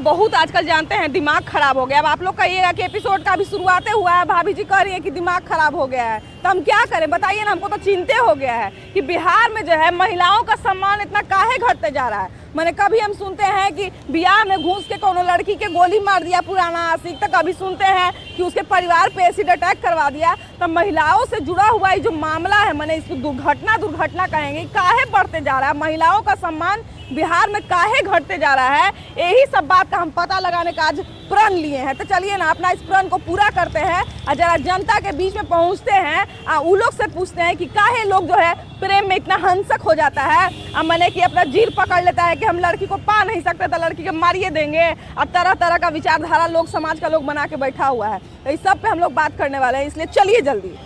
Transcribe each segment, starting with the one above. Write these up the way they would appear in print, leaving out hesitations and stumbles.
बहुत आजकल जानते हैं दिमाग खराब हो गया। अब आप लोग कहिएगा कि एपिसोड का अभी शुरुआत हुआ है, भाभी जी कह रही है कि दिमाग खराब हो गया है, तो हम क्या करें बताइए ना। हमको तो चिंते हो गया है कि बिहार में जो है महिलाओं का सम्मान इतना काहे घटते जा रहा है। मैंने कभी हम सुनते हैं कि बिहार में घुस के कोनो लड़की के गोली मार दिया पुराना आशिक, तो कभी सुनते हैं कि उसके परिवार पे एसिड अटैक करवा दिया। तो महिलाओं से जुड़ा हुआ ये जो मामला है, मैंने इसको दुर्घटना कहेंगे, काहे बढ़ते जा रहा है, महिलाओं का सम्मान बिहार में काहे घटते जा रहा है, यही सब बात का हम पता लगाने का आज प्रण लिए हैं। तो चलिए ना अपना इस प्रण को पूरा करते हैं और जरा जनता के बीच में पहुंचते हैं और उन लोग से पूछते हैं कि काहे लोग जो है प्रेम में इतना हिंसक हो जाता है। अब मैंने कि अपना जीर पकड़ लेता है कि हम लड़की को पा नहीं सकते तो लड़की को मारिए देंगे, और तरह तरह का विचारधारा लोग समाज का लोग बना के बैठा हुआ है। तो इस सब पे हम लोग बात करने वाले हैं, इसलिए चलिए जल्दी।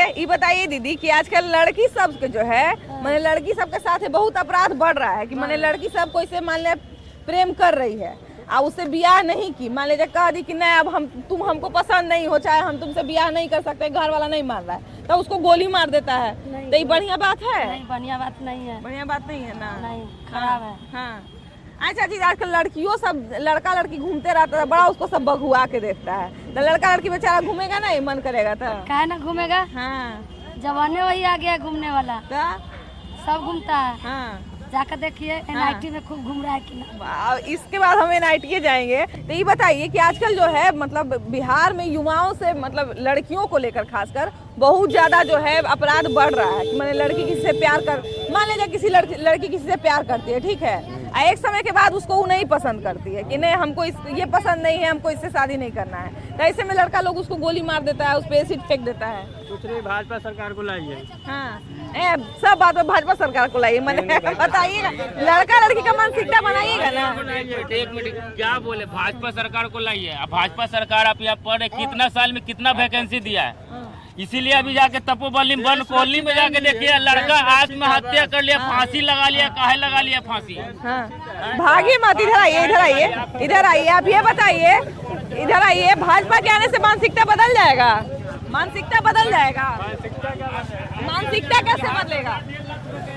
ये बताइए दीदी कि आजकल लड़की सब के जो है मैंने लड़की सब के साथ बहुत अपराध बढ़ रहा है कि मैंने लड़की सब को इसे मान ले प्रेम कर रही है और उससे ब्याह नहीं की, मान लीजिए कह दी कि नहीं अब तुम हमको पसंद नहीं हो, चाहे हम तुमसे ब्याह नहीं कर सकते, घर वाला नहीं मान रहा है, तो उसको गोली मार देता है। तो ये बढ़िया बात है? नहीं, बढ़िया बात नहीं है। बढ़िया बात नहीं है ना? नहीं, खराब है। हाँ अच्छा जी, आजकल लड़कियों सब लड़का लड़की घूमते रहता है, बड़ा उसको सब बघुआ के देखता है। तो लड़का लड़की बेचारा घूमेगा ना, मन करेगा तो काहे ना घूमेगा। हाँ जवाने वही आ गया घूमने वाला, तो सब घूमता है। हाँ जाकर देखिए एनआईटी में खूब घूम रहा है कि ना। इसके बाद हम एनआईटी जाएंगे। तो ये बताइए कि आजकल जो है मतलब बिहार में युवाओं से मतलब लड़कियों को लेकर खासकर बहुत ज्यादा जो है अपराध बढ़ रहा है कि मैंने लड़की किसी से प्यार कर, मान लीजिए किसी लड़की किसी से प्यार करती है, ठीक है, एक समय के बाद उसको वो नहीं पसंद करती है कि नहीं हमको ये पसंद नहीं है, हमको इससे शादी नहीं करना है, तो ऐसे में लड़का लोग उसको गोली मार देता है, उस पर एसिड फेंक देता है। दूसरी भाजपा सरकार को लाइए। हाँ सब बात में भाजपा सरकार को लाइए। मैंने बताइएगा लड़का लड़की का मानसिकता बनाइएगा ना। एक मिनट क्या बोले, भाजपा सरकार को लाइए। अब भाजपा सरकार आप यहाँ पर कितना साल में कितना वैकेंसी दिया है, इसीलिए अभी जाके तपोबली वन कॉलोनी में जाके देखिए लड़का आत्महत्या कर लिया, फांसी लगा लिया। काहे लगा लिया फांसी? हाँ भागिए मत, इधर आइए इधर आइए इधर आइए। आप ये बताइए, इधर आइए, भाजपा के आने से मानसिकता बदल जाएगा? मानसिकता बदल जाएगा? मानसिकता कैसे बदलेगा?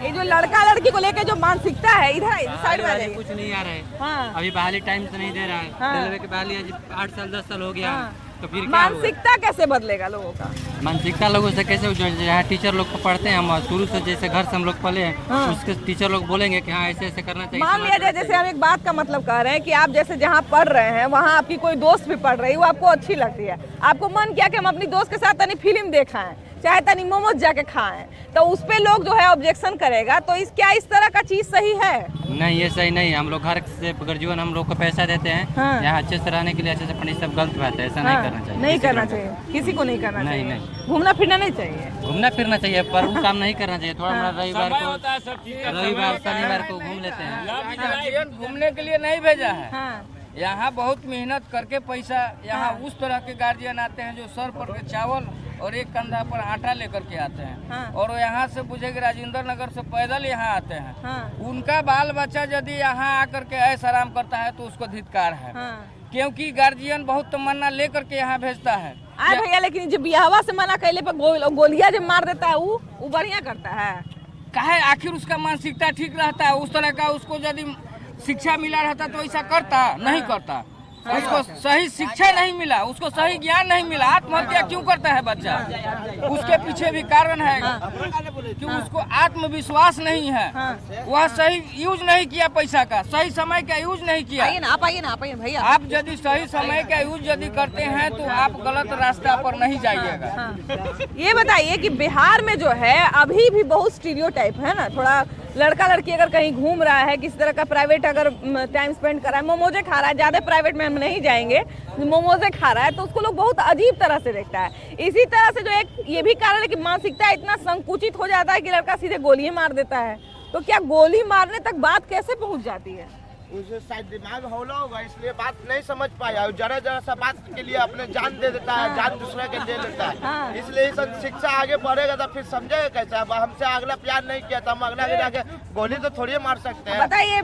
ये जो लड़का लड़की को लेकर जो मानसिकता है, इधर साइड में आइए। कुछ नहीं आ रहा है। हाँ अभी बहाली टाइम से नहीं दे रहा है। हाँ। रेलवे के बहाली 8 साल 10 साल हो गया। हाँ। तो फिर क्या मानसिकता कैसे बदलेगा लोगों का? मानसिकता लोगों से कैसे जहाँ टीचर लोग को पढ़ते हैं, हम शुरू से जैसे घर से हम लोग पढ़े हैं, हाँ। उसके टीचर लोग बोलेंगे कि हाँ ऐसे ऐसे करना चाहिए। मान लिया जाए जैसे हम एक बात का मतलब कह रहे हैं कि आप जैसे जहाँ पढ़ रहे हैं वहाँ आपकी कोई दोस्त भी पढ़ रही है, वो आपको अच्छी लगती है, आपको मन किया कि हम अपनी दोस्त के साथ तनी फिल्म देखाएं, चाहे तनी मोमोज जाके खाएं, तो उस पे लोग जो है ऑब्जेक्शन करेगा। तो इस तरह का चीज सही है? नहीं, ये सही नहीं है। हम लोग घर से ग्रेजुएट हम लोग को पैसा देते हैं, हाँ। यहाँ अच्छे से रहने के लिए, अच्छे से पढ़ने, सब गलत बात है, ऐसा नहीं करना चाहिए। नहीं करना चाहिए, किसी को नहीं करना चाहिए। नहीं। घूमना फिरना नहीं चाहिए। घूमना फिरना चाहिए पर वो काम नहीं करना चाहिए। थोड़ा मोड़ा रविवार समय को, होता है सब चीज का, रविवार शनिवार को घूम लेते हैं। गार्जियन घूमने के लिए नहीं भेजा है। हाँ यहाँ बहुत मेहनत करके पैसा, यहाँ उस तरह के गार्जियन आते हैं जो सर पर के चावल और एक कंधा पर आटा लेकर के आते हैं। हाँ। और यहाँ से बुझे कि राजेंद्र नगर से पैदल यहाँ आते हैं। हाँ। उनका बाल बच्चा यदि यहाँ आकर के ऐश आराम करता है तो उसको धिक्कार है। हाँ। क्योंकि गार्जियन बहुत तमन्ना लेकर के यहाँ भेजता है। अरे भैया, लेकिन जो बियाहवा से मना कैले पर गोलियां जो मार देता है वो बढ़िया करता है। काहे आखिर उसका मानसिकता ठीक रहता है, उस तरह का उसको यदि शिक्षा मिला रहता तो ऐसा करता नहीं करता। उसको सही शिक्षा नहीं मिला, उसको सही ज्ञान नहीं मिला, आत्महत्या क्यों करता है बच्चा? उसके पीछे भी कारण है कि उसको आत्मविश्वास नहीं है। वह सही यूज नहीं किया पैसा का, सही समय का यूज नहीं किया। आइए ना, आप आइए ना, आप आइए भैया। आप यदि सही समय का यूज यदि करते हैं तो आप गलत रास्ता पर नहीं जाइएगा। हाँ। ये बताइए कि बिहार में जो है अभी भी बहुत स्टीरियोटाइप है ना, थोड़ा लड़का लड़की अगर कहीं घूम रहा है, किसी तरह का प्राइवेट अगर टाइम स्पेंड कर रहा है, मोमोजे खा रहा है, ज्यादा प्राइवेट में हम नहीं जाएंगे, मोमोजे खा रहा है, तो उसको लोग बहुत अजीब तरह से देखता है। इसी तरह से जो एक ये भी कारण है कि मानसिकता इतना संकुचित हो जाता है कि लड़का सीधे गोली मार देता है। तो क्या गोली मारने तक बात कैसे पहुंच जाती है? उसे शायद दिमाग हौला होगा, इसलिए बात नहीं समझ पाया और जरा जरा सा बात के लिए अपने जान दे देता है, जान दूसरे के दे लेता है। इसलिए इस शिक्षा आगे बढ़ेगा तो फिर समझेगा कैसे। अब हमसे अगला प्यार नहीं किया तो हम अगला के जाके गोली तो थोड़ी मार सकते हैं। बताइए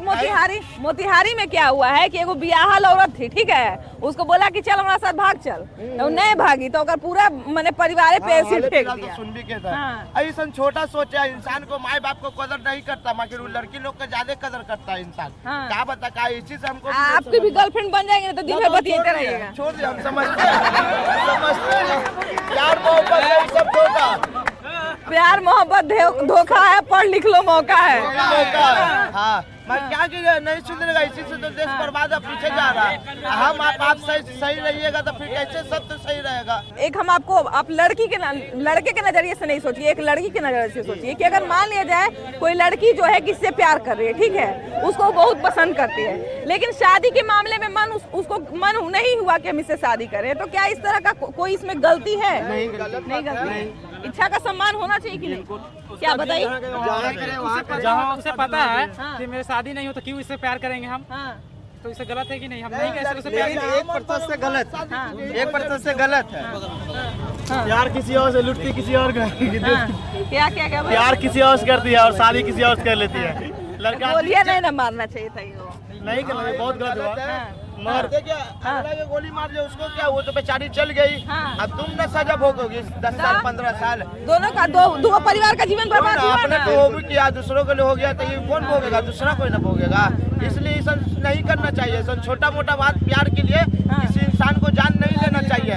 मोतिहारी में क्या हुआ है कि एगो बियाहल औरत थी, ठीक है, उसको बोला कि चल हमारे साथ भाग चल, तो नहीं भागी तो पूरा मैंने परिवार पे एसिड फेंक दिया। सुन भी कहता ऐसा छोटा सोचा इंसान को, माँ बाप को कदर नहीं करता, मगर वो लड़की लोग का ज्यादा कदर करता है इंसान। क्या बता का इस चीज हमको आपकी भी गर्लफ्रेंड बन जाएंगे तो दिन भर बतियाते रहिएगा। छोड़ दे, हम समझते हैं प्यार मोहब्बत सब धोखा, प्यार मोहब्बत धोखा है, पढ़ लिख लो मौका है। हाँ मैं क्या कीजिए, नहीं सुधरेगा, इसी से तो देश बर्बाद है, पीछे जा रहा है। हम आप सही रहिएगा तो फिर कैसे सब तो सही रहेगा। एक हम आपको आप लड़के के नजरिए से नहीं सोचिए, एक लड़की के नजरिए से सोचिए कि अगर मान लिया जाए कोई लड़की जो है किससे प्यार कर रही है, ठीक है, उसको बहुत पसंद करती है, लेकिन शादी के मामले में उसको मन नहीं हुआ कि हम इससे शादी करें, तो क्या इस तरह का कोई इसमें गलती है? नहीं गलती। इच्छा का सम्मान होना चाहिए कि नहीं? क्या बताइए? जहाँ उसे पता है कि मेरी शादी नहीं हो तो क्यों इससे प्यार करेंगे हम? तो इससे गलत है कि नहीं? हम नहीं कह सकते प्यार 1% से गलत, 1% से गलत है। प्यार किसी और से लुटती, किसी और क्या प्यार किसी और से करती है और शादी किसी और से कर लेती है। लड़का बोलिए नहीं ना मारना चाहिए था, नहीं करना, बहुत गलत हुआ। मर देखिए अगला के गोली मार दे उसको क्या, वो तो बेचारी चल गई। अब तुम न सजा भोगोगे 10 साल 15 साल, दोनों का दो परिवार का जीवन बर्बाद हुआ अपने ना। को भी किया, दूसरों के लिए हो गया, तो ये कौन भोगेगा? दूसरा कोई न भोगेगा। इसलिए ऐसा नहीं करना चाहिए। ऐसा छोटा मोटा बात प्यार के लिए किसी इंसान को जान नहीं लेना चाहिए।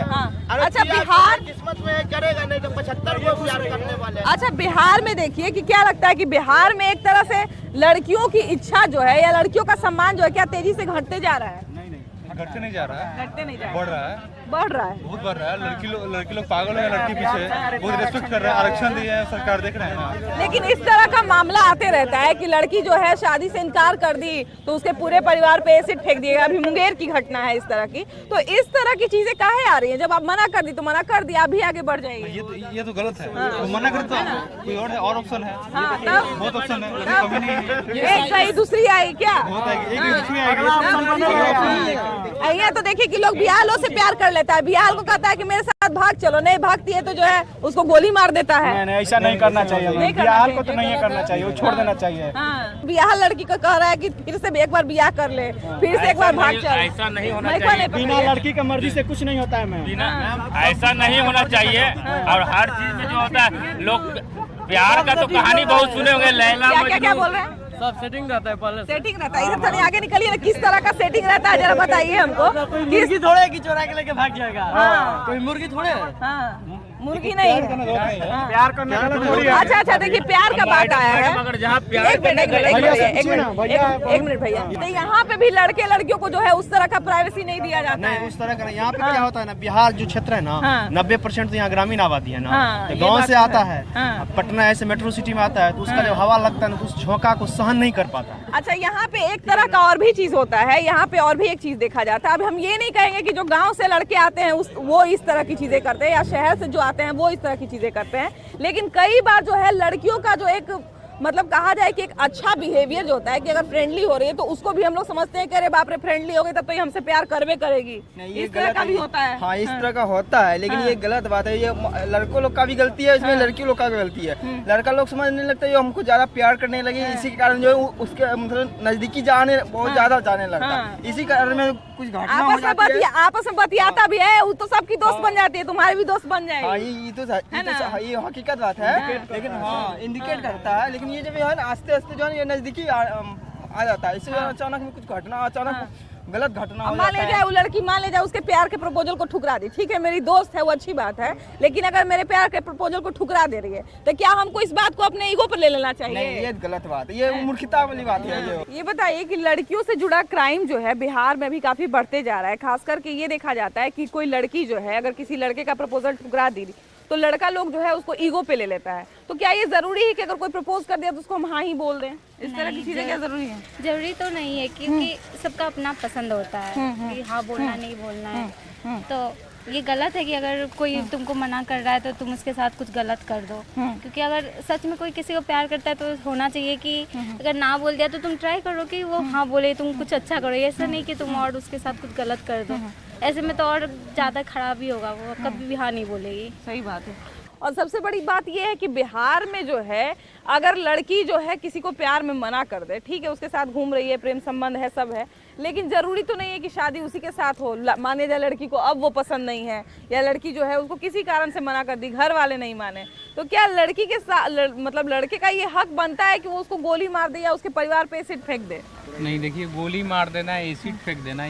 अच्छा बिहार किस्मत में करेगा, नहीं तो 75 को प्यार करने वाले। अच्छा बिहार में देखिए कि क्या लगता है कि बिहार में एक तरह से लड़कियों की इच्छा जो है या लड़कियों का सम्मान जो है क्या तेजी से घटते जा रहा है? घटते नहीं जा रहा है, घटते नहीं जा रहा, बढ़ रहा है, बहुत बढ़ रहा है। लड़की लोग पागल है लड़की पीछे, बहुत रिस्पेक्ट कर रहे हैं, आरक्षण दिए हैं, सरकार देख रहे हैं। लेकिन इस तरह का मामला आते रहता है कि लड़की जो है शादी से इनकार कर दी तो उसके पूरे परिवार पे एसिड फेंक दिएगा। अभी मुंगेर की घटना है इस तरह की। तो इस तरह की चीजें काहे आ रही है? जब आप मना कर दी तो मना कर दिया, अभी आगे बढ़ जाएगी। ये तो गलत है। तो मना कर तो कोई और ऑप्शन है, बहुत ऑप्शन है, कमी नहीं है। एक सही दूसरी आई क्या? यहाँ तो देखिए कि लोग बिहालों से प्यार कर लेता है, बिहाल को कहता है कि मेरे साथ भाग चलो, नहीं भागती है तो जो है उसको गोली मार देता है। नहीं ऐसा नहीं करना चाहिए, बिहाल को तो नहीं करना चाहिए, वो छोड़ देना चाहिए। बिहाल लड़की को कह रहा है कि फिर से एक बार बियाह कर ले, फिर से एक बार भाग चल। ऐसा नहीं होना चाहिए, बिना लड़की की मर्जी से कुछ नहीं होता है। मैम ऐसा नहीं होना चाहिए। और हर चीज में जो होता है, लोग प्यार का तो कहानी बहुत सुने होंगे, लैला क्या बोल रहे हैं? सब सेटिंग रहता है, पहले सेटिंग रहता है। इधर थोड़ी आगे निकलिए ना, किस तरह का सेटिंग रहता है जरा बताइए हमको। मुर्गी थोड़े की चोरा के लेके भाग जाएगा, कोई मुर्गी थोड़े। मुर्गी नहीं है, प्यार करने का। अच्छा देखिए प्यार का बात आया है। मगर जहाँ प्यार एक मिनट भैया, तो यहाँ पे भी लड़के लड़कियों को जो है उस तरह का प्राइवेसी नहीं दिया जाता है। उस तरह का यहाँ पे क्या होता है ना, बिहार जो क्षेत्र है ना 90% तो यहाँ ग्रामीण आबादी है ना, तो गाँव से आता है। पटना ऐसे मेट्रो सिटी में आता है तो उसका जब हवा लगता है ना तो उस झोंका को सहन नहीं कर पाता। अच्छा यहाँ पे एक तरह का और भी चीज होता है, यहाँ पे और भी एक चीज देखा जाता है। अब हम ये नहीं कहेंगे कि जो गांव से लड़के आते हैं वो इस तरह की चीजें करते हैं, या शहर से जो आते हैं वो इस तरह की चीजें करते हैं, लेकिन कई बार जो है लड़कियों का जो एक मतलब कहा जाए कि एक अच्छा बिहेवियर जो होता है कि अगर फ्रेंडली हो रही है तो उसको भी हम लोग समझते हैं कि अरे बाप रे फ्रेंडली हो गई तब तो ये हमसे प्यार करवे करेगी। इस तरह का भी होता है। हाँ इस तरह का होता है, लेकिन ये गलत बात है। ये लड़कों लोग का भी गलती है, इसमें लड़की लोग का भी गलती है। लड़का लोग समझने लगता है हमको ज्यादा प्यार करने लगे, इसी के कारण जो है उसके मतलब नजदीकी जाने बहुत ज्यादा जाने लगता है। इसी कारण में कुछ घटना हो जाती है, आपस में बतियाता भी है, वो तो सबकी दोस्त बन जाती है, तुम्हारी भी दोस्त बन जाएगी। हाँ ये हकीकत बात है, लेकिन हाँ इंडिकेट करता है। लेकिन ये जब है ना आस्ते आस्ते जो है ये नजदीकी आ जाता है, इससे अचानक में कुछ घटना, अचानक गलत घटना हो मान ले जाए वो लड़की, मान ले जाए उसके प्यार के प्रपोजल को ठुकरा दी, ठीक है मेरी दोस्त है वो अच्छी बात है, लेकिन अगर मेरे प्यार के प्रपोजल को ठुकरा दे रही है तो क्या हमको इस बात को अपने ईगो पर ले लेना चाहिए? नहीं ये गलत बात है, ये मूर्खता वाली बात है। ये बताइए कि लड़कियों से जुड़ा क्राइम जो है बिहार में भी काफी बढ़ते जा रहा है। खास करके ये देखा जाता है कि कोई लड़की जो है अगर किसी लड़के का प्रपोजल ठुकरा दी तो लड़का लोग जो है उसको ईगो पे ले लेता है। तो क्या ये जरूरी है कि अगर कोई प्रपोज कर दिया तो उसको हम हाँ ही बोल दें? इस तरह की चीजें क्या जरूरी है? जरूरी तो नहीं है, क्योंकि सबका अपना पसंद होता है कि हाँ बोलना नहीं बोलना है। तो ये गलत है कि अगर कोई तुमको मना कर रहा है तो तुम उसके साथ कुछ गलत कर दो, क्योंकि अगर सच में कोई किसी को प्यार करता है तो होना चाहिए कि अगर ना बोल दिया तो तुम ट्राई करो कि वो हाँ बोले, तुम कुछ अच्छा करो, ऐसा नहीं कि तुम और उसके साथ कुछ गलत कर दो। ऐसे में तो और ज़्यादा खराब ही होगा, वो कभी भी हाँ नहीं बोलेगी। सही बात है। और सबसे बड़ी बात यह है कि बिहार में जो है अगर लड़की जो है किसी को प्यार में मना कर दे, ठीक है, उसके साथ घूम रही है, प्रेम संबंध है, सब है, लेकिन ज़रूरी तो नहीं है कि शादी उसी के साथ हो। माने जाए लड़की को अब वो पसंद नहीं है, या लड़की जो है उसको किसी कारण से मना कर दी, घर वाले नहीं माने, तो क्या लड़की के साथ मतलब लड़के का ये हक बनता है कि वो उसको गोली मार दे या उसके परिवार पे एसिड फेंक दे? नहीं, देखिए, गोली मार देना, एसिड फेंक देना,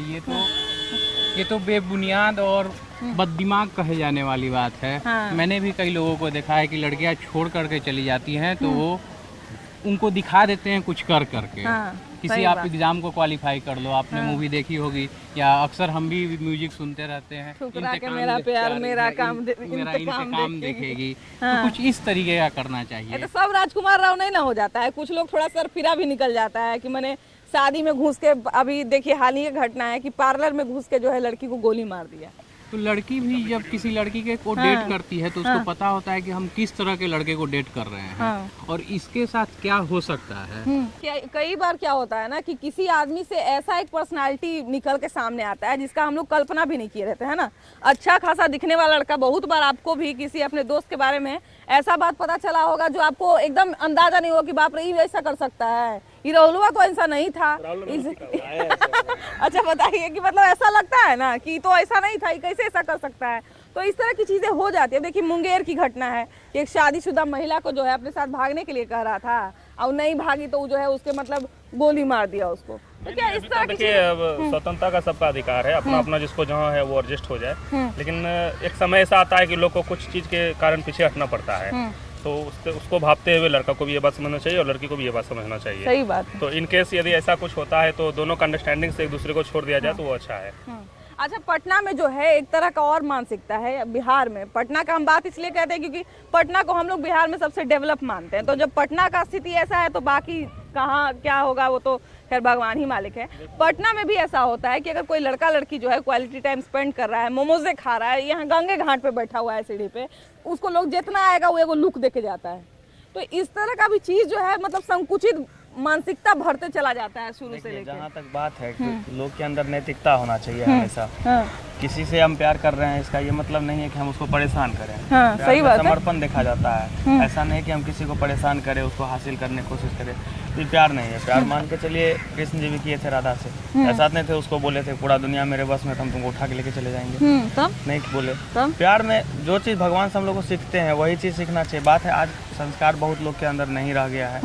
ये तो बेबुनियाद और बददिमाग कहे जाने वाली बात है। हाँ। मैंने भी कई लोगों को देखा है कि लड़कियां छोड़ करके चली जाती हैं तो वो उनको दिखा देते हैं कुछ कर करके। हाँ, किसी आप एग्जाम को क्वालिफाई कर लो, आपने मूवी देखी होगी, या अक्सर हम भी म्यूजिक सुनते रहते हैं, ठुकरा के मेरा प्यार मेरा काम इंतकाम देखेगी, तो कुछ इस तरीके का करना चाहिए। तो सब राजकुमार राव नहीं ना हो जाता है, कुछ लोग थोड़ा सरफिरा भी निकल जाता है कि मैंने शादी में घुस के, अभी देखिए हाल ही की घटना है कि पार्लर में घुस के जो है लड़की को गोली मार दिया। तो लड़की भी जब किसी लड़की के को डेट करती है तो उसको पता होता है कि हम किस तरह के लड़के को डेट कर रहे हैं और इसके साथ क्या हो सकता है। कई बार क्या होता है ना कि किसी आदमी से ऐसा एक पर्सनालिटी निकल के सामने आता है जिसका हम लोग कल्पना भी नहीं किए रहते हैं ना। अच्छा खासा दिखने वाला लड़का, बहुत बार आपको भी किसी अपने दोस्त के बारे में ऐसा बात पता चला होगा जो आपको एकदम अंदाजा नहीं हो कि बाप रे ये ऐसा कर सकता है, ये राहुलवा तो ऐसा नहीं था। अच्छा बताइए कि मतलब ऐसा लगता है ना कि तो ऐसा नहीं था, कैसे ऐसा कर सकता है। तो इस तरह की चीजें हो जाती है। देखिए मुंगेर की घटना है कि एक शादीशुदा महिला को जो है अपने साथ भागने के लिए कह रहा था और नहीं भागी तो जो है उसके मतलब गोली मार दिया उसको। तो क्या इस तरह देखिए, अब स्वतंत्रता का सबका अधिकार है, अपना अपना जिसको जहाँ है वो एडजस्ट हो जाए, लेकिन एक समय ऐसा आता है कि लोग को कुछ चीज के कारण पीछे हटना पड़ता है, तो उसको भापते हुए लड़का को भी ये बात समझना चाहिए और लड़की को भी ये बात समझना चाहिए। सही बात है। तो इन केस यदि ऐसा कुछ होता है तो दोनों का अंडरस्टैंडिंग से एक दूसरे को छोड़ दिया जाए तो वो अच्छा है। अच्छा, पटना में जो है एक तरह का और मानसिकता है। बिहार में पटना का हम बात इसलिए कहते हैं क्योंकि पटना को हम लोग बिहार में सबसे डेवलप मानते हैं, तो जब पटना का स्थिति ऐसा है तो बाकी कहाँ क्या होगा वो तो खैर भगवान ही मालिक है। पटना में भी ऐसा होता है कि अगर कोई लड़का लड़की जो है क्वालिटी टाइम स्पेंड कर रहा है, मोमोजे खा रहा है, यहाँ गंगे घाट पे बैठा हुआ है सीढ़ी पे, उसको लोग जितना आएगा वो एगो लुक देके जाता है। तो इस तरह का भी चीज जो है मतलब संकुचित मानसिकता भरते चला जाता है शुरू से लेकर। जहाँ तक बात है कि लोग के अंदर नैतिकता होना चाहिए हमेशा। किसी से हम प्यार कर रहे हैं इसका ये मतलब नहीं है कि हम उसको परेशान करें। सही बात है। समर्पण देखा जाता है, ऐसा नहीं कि हम किसी को परेशान करें, उसको हासिल करने की कोशिश करें, ये प्यार नहीं है। प्यार मान के चलिए कृष्ण जी भी किए थे राधा से, ऐसा नहीं थे उसको बोले थे पूरा दुनिया मेरे बस में, हम तुमको उठा के लेके चले जाएंगे, तब नहीं बोले। प्यार में जो चीज़ भगवान से हम लोग को सीखते हैं वही चीज़ सीखना चाहिए। बात है आज संस्कार बहुत लोग के अंदर नहीं रह गया है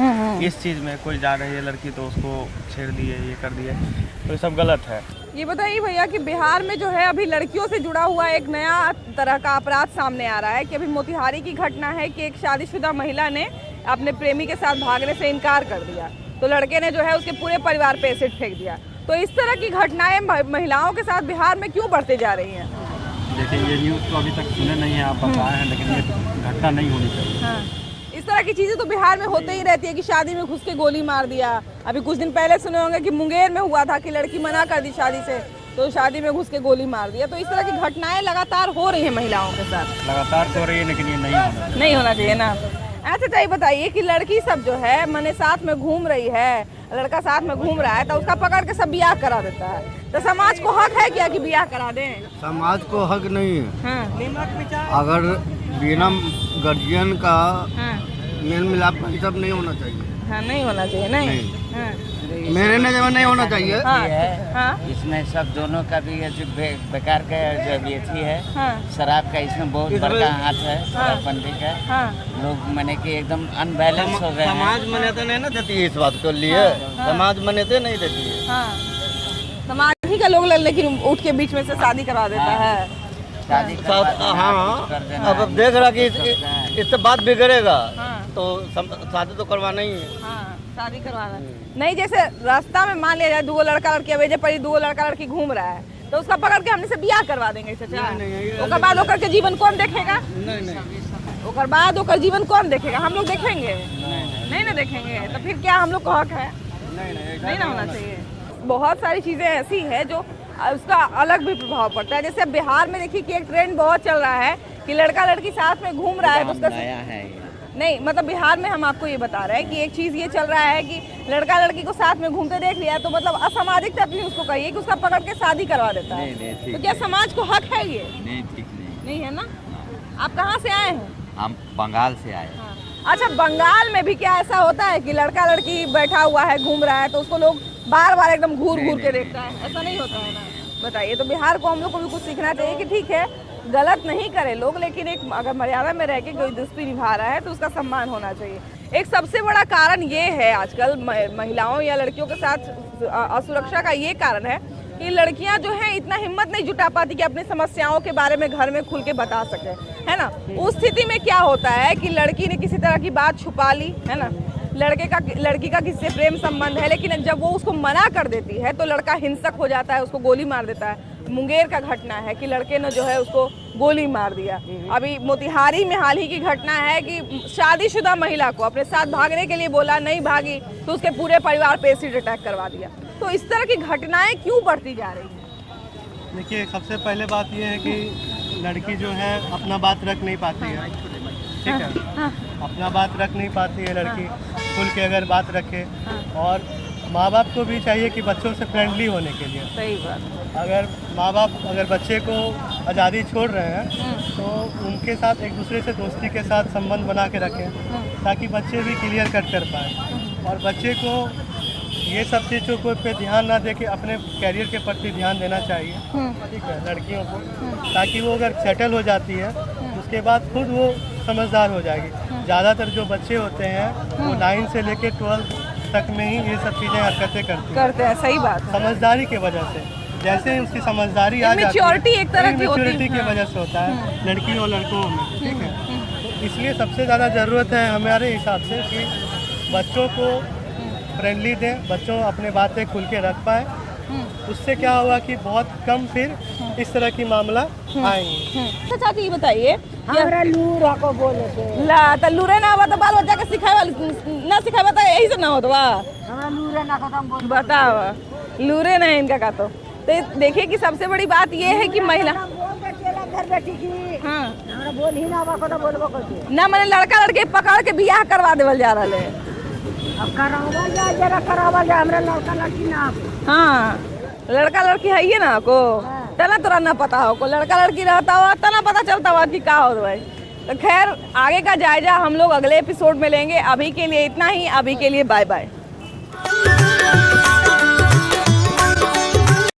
इस चीज़ में। कोई जा रही है लड़की तो उसको छेड़ दिए, ये कर दिए, तो ये सब गलत है। ये बताइए भैया कि बिहार में जो है अभी लड़कियों से जुड़ा हुआ एक नया तरह का अपराध सामने आ रहा है कि अभी मोतिहारी की घटना है कि एक शादीशुदा महिला ने अपने प्रेमी के साथ भागने से इनकार कर दिया, तो लड़के ने जो है उसके पूरे परिवार पे एसिड फेंक दिया। तो इस तरह की घटनाएं महिलाओं के साथ बिहार में क्यों बढ़ते जा रही हैं? देखिए ये न्यूज़ तो अभी तक सुने नहीं है, आप बताए हैं, लेकिन ये घटना नहीं होनी चाहिए। इस तरह की चीजें तो बिहार में होते ही रहती है कि शादी में घुस के गोली मार दिया। अभी कुछ दिन पहले सुने होंगे कि मुंगेर में हुआ था कि लड़की मना कर दी शादी से, तो शादी में घुस के गोली मार दिया। तो इस तरह की घटनाएं लगातार हो रही है महिलाओं के साथ। लगातार हो रही है, लेकिन ये नहीं होना चाहिए ना। ऐसे चाहिए बताइए कि लड़की सब जो है मने साथ में घूम रही है, लड़का साथ में घूम रहा है, तो उसका पकड़ के सब ब्याह करा देता है। तो समाज को हक है क्या कि ब्याह करा दें? समाज को हक नहीं है। अगर बिना गार्जियन का मेल मिलाप का सब नहीं होना चाहिए। नहीं होना चाहिए, नहीं। मेरे नजर में नहीं होना चाहिए। इसमें सब दोनों का भी जो बेकार का जो ये थी है शराब का, इसमें बहुत बड़ा हाथ है शराबबंदी का। लोग माने कि एकदम अनबैलेंस हो गए। समाज मान्यता नहीं ना देती है इस बात को लिए, समाज मान्यता नहीं देती है। समाज ही का लोग लेकिन उठ के बीच में से शादी करवा देता है। अब देख रहा कि इससे बात बिगड़ेगा तो शादी तो करवाना ही है। शादी करवाना नहीं। जैसे रास्ता में मान लिया जाए दो लड़का लड़की अवेजे पड़ी, दो लड़का लड़की घूम रहा है, तो उसका पकड़ के हमने से ब्याह करवा देंगे चाचा। उसके बाद होकर के जीवन कौन देखेगा? उसके बाद होकर जीवन कौन देखेगा? हम लोग देखेंगे? नहीं ना देखेंगे। तो फिर क्या हम लोग का हक है? नहीं ना होना चाहिए। बहुत सारी चीजें ऐसी है जो उसका अलग भी प्रभाव पड़ता है। जैसे अब बिहार में देखिए कि एक ट्रेंड बहुत चल रहा है कि लड़का लड़की साथ में घूम रहा है, तो उसका नहीं मतलब बिहार में हम आपको ये बता रहे हैं कि एक चीज़ ये चल रहा है कि लड़का लड़की को साथ में घूमते देख लिया तो मतलब असामाजिक तत्व उसको कहिए कि उसका पकड़ के शादी करवा देता है। तो क्या समाज को हक है ये? नहीं, ठीक नहीं है ना। आप कहाँ से आए हैं? हम बंगाल से आए। अच्छा, बंगाल में भी क्या ऐसा होता है कि लड़का लड़की बैठा हुआ है घूम रहा है तो उसको लोग बार बार एकदम घूर के देखता है? ऐसा नहीं होता है ना। बताइए, तो बिहार को हम लोग को भी कुछ सीखना चाहिए कि ठीक है गलत नहीं करे लोग, लेकिन एक अगर मर्यादा में रह के कोई दोस्ती निभा रहा है तो उसका सम्मान होना चाहिए। एक सबसे बड़ा कारण ये है आजकल महिलाओं या लड़कियों के साथ असुरक्षा का ये कारण है कि लड़कियां जो हैं इतना हिम्मत नहीं जुटा पाती कि अपनी समस्याओं के बारे में घर में खुल के बता सके, है ना। उस स्थिति में क्या होता है कि लड़की ने किसी तरह की बात छुपा ली, है ना, लड़की का किसी से प्रेम संबंध है, लेकिन जब वो उसको मना कर देती है तो लड़का हिंसक हो जाता है, उसको गोली मार देता है। मुंगेर का घटना है कि लड़के ने जो है उसको गोली मार दिया। अभी मोतिहारी में हाल ही की घटना है कि शादीशुदा महिला को अपने साथ भागने के लिए बोला, नहीं भागी तो उसके पूरे परिवार पे एसिड अटैक करवा दिया। तो इस तरह की घटनाएं क्यों बढ़ती जा रही हैं? देखिए, सबसे पहले बात यह है कि लड़की जो है अपना बात रख नहीं पाती है, ठीक है। अपना बात रख नहीं पाती है लड़की, खुल के अगर बात रखे। और माँ बाप को भी चाहिए कि बच्चों से फ्रेंडली होने के लिए। सही बात। अगर माँ बाप अगर बच्चे को आज़ादी छोड़ रहे हैं तो उनके साथ एक दूसरे से दोस्ती के साथ संबंध बना के रखें ताकि बच्चे भी क्लियर कट कर पाए। और बच्चे को ये सब चीज़ों को पे ध्यान ना दे के अपने कैरियर के प्रति ध्यान देना चाहिए, ठीक है, लड़कियों को, ताकि वो अगर सेटल हो जाती है उसके बाद खुद वो समझदार हो जाएगी। ज़्यादातर जो बच्चे होते हैं वो 9 से लेके 12 तक में ही ये सब चीज़ें हरकतें करते हैं। सही बात। समझदारी की वजह से, जैसे उसकी समझदारी आ जाती है, मैच्योरिटी एक तरह की होती है, मैच्योरिटी की वजह से होता है लड़की और लड़कों में, ठीक है। तो इसलिए सबसे ज़्यादा ज़रूरत है हमारे हिसाब से कि बच्चों को फ्रेंडली दें, बच्चों अपने बातें खुल के रख पाए। उससे क्या होगा कि बहुत कम फिर इस तरह की मामला आएंगे। अच्छा चाची, ये बताइए, लूरा को बोले थे ला तो लूरे ना हुआ तो बाल बच्चा के सिखाए ना सिखाए बता, यही से ना हो तो लूरे ना खत्म बोल बताओ, लूरे नहीं इनका का। तो देखिए कि सबसे बड़ी बात ये है कि महिला घर बेटी की बोल ही ना बोलबो करती ना, मैंने लड़का लड़के पकड़ के बियाह करवा देवल जा रहा है। अब करावल जा हमरा लड़का लड़की ना। हाँ, लड़का लड़की है ये ना को तना तोरा ना पता हो को, लड़का लड़की रहता हुआ तना पता चलता हुआ कि क्या हो भाई। तो खैर आगे का जायजा हम लोग अगले एपिसोड में लेंगे। अभी के लिए इतना ही, अभी के लिए बाय बाय।